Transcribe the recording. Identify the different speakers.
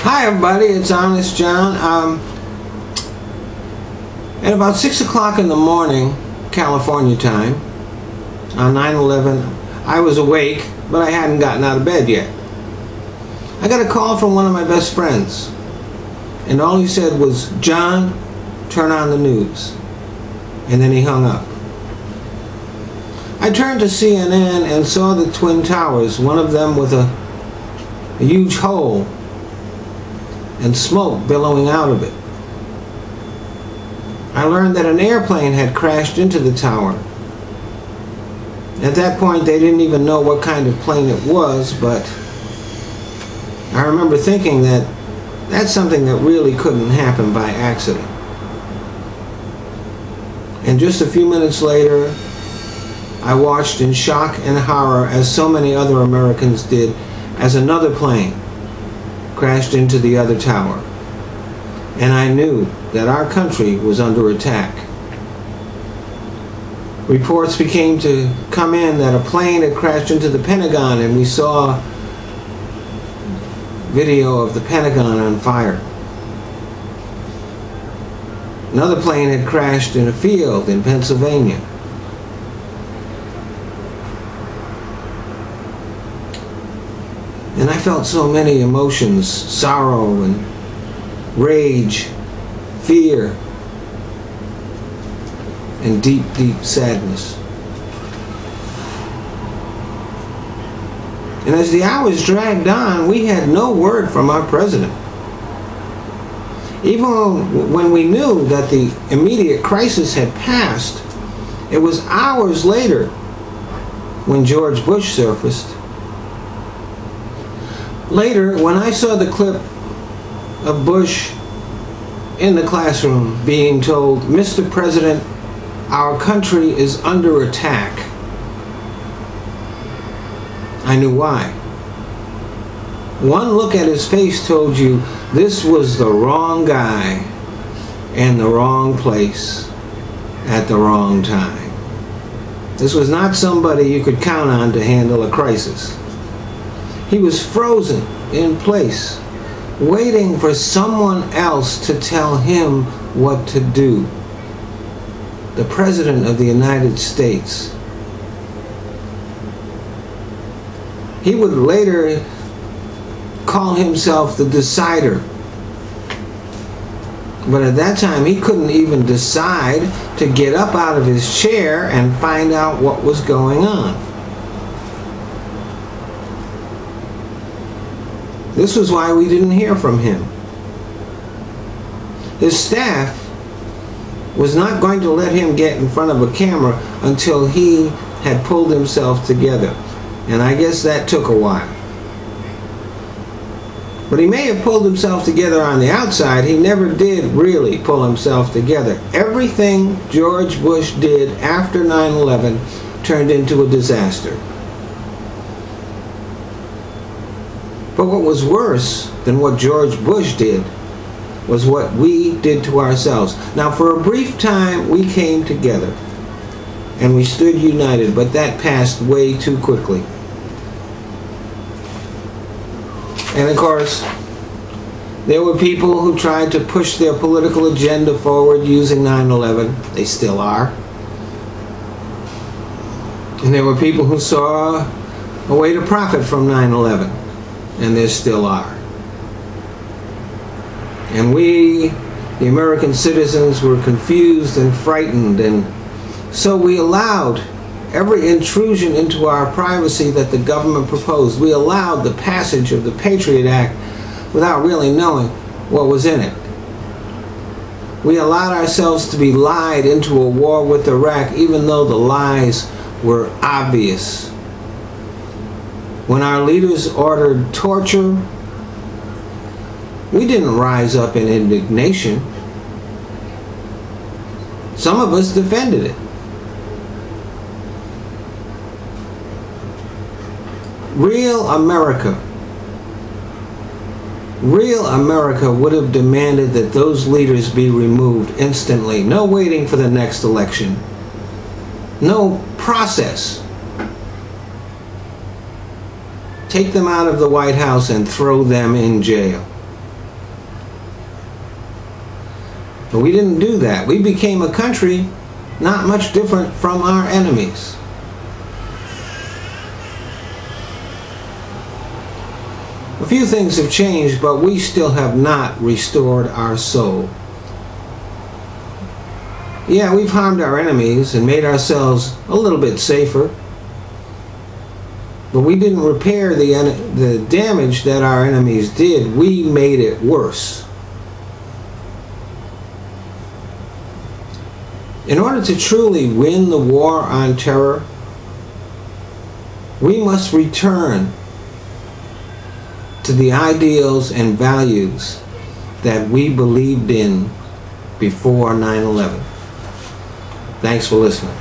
Speaker 1: Hi everybody, it's Honest John. At about 6 o'clock in the morning, California time, on 9/11, I was awake, but I hadn't gotten out of bed yet. I got a call from one of my best friends, and all he said was, "John, turn on the news." And then he hung up. I turned to CNN and saw the Twin Towers, one of them with a huge hole and smoke billowing out of it. I learned that an airplane had crashed into the tower. At that point, they didn't even know what kind of plane it was, but I remember thinking that that's something that really couldn't happen by accident. And just a few minutes later, I watched in shock and horror, as so many other Americans did, as another plane crashed into the other tower. And I knew that our country was under attack. Reports began to come in that a plane had crashed into the Pentagon, and we saw video of the Pentagon on fire. Another plane had crashed in a field in Pennsylvania. And I felt so many emotions: sorrow and rage, fear, and deep, deep sadness. And as the hours dragged on, we had no word from our president. Even when we knew that the immediate crisis had passed, it was hours later when George Bush surfaced. Later, when I saw the clip of Bush in the classroom being told, "Mr. President, our country is under attack," I knew why. One look at his face told you this was the wrong guy in the wrong place at the wrong time. This was not somebody you could count on to handle a crisis. He was frozen in place, waiting for someone else to tell him what to do. The President of the United States. He would later call himself the decider. But at that time, he couldn't even decide to get up out of his chair and find out what was going on. This was why we didn't hear from him. His staff was not going to let him get in front of a camera until he had pulled himself together. And I guess that took a while. But he may have pulled himself together on the outside. He never did really pull himself together. Everything George Bush did after 9/11 turned into a disaster. But what was worse than what George Bush did was what we did to ourselves. Now, for a brief time, we came together and we stood united, but that passed way too quickly. And of course, there were people who tried to push their political agenda forward using 9/11. They still are. And there were people who saw a way to profit from 9/11. And there still are. And we, the American citizens, were confused and frightened, and so we allowed every intrusion into our privacy that the government proposed. We allowed the passage of the Patriot Act without really knowing what was in it. We allowed ourselves to be lied into a war with Iraq, even though the lies were obvious. When our leaders ordered torture, we didn't rise up in indignation. Some of us defended it. Real America would have demanded that those leaders be removed instantly. No waiting for the next election. No process. Take them out of the White House and throw them in jail. But we didn't do that. We became a country not much different from our enemies. A few things have changed, but we still have not restored our soul. Yeah, we've harmed our enemies and made ourselves a little bit safer, but we didn't repair the damage that our enemies did. We made it worse. In order to truly win the war on terror, we must return to the ideals and values that we believed in before 9/11. Thanks for listening.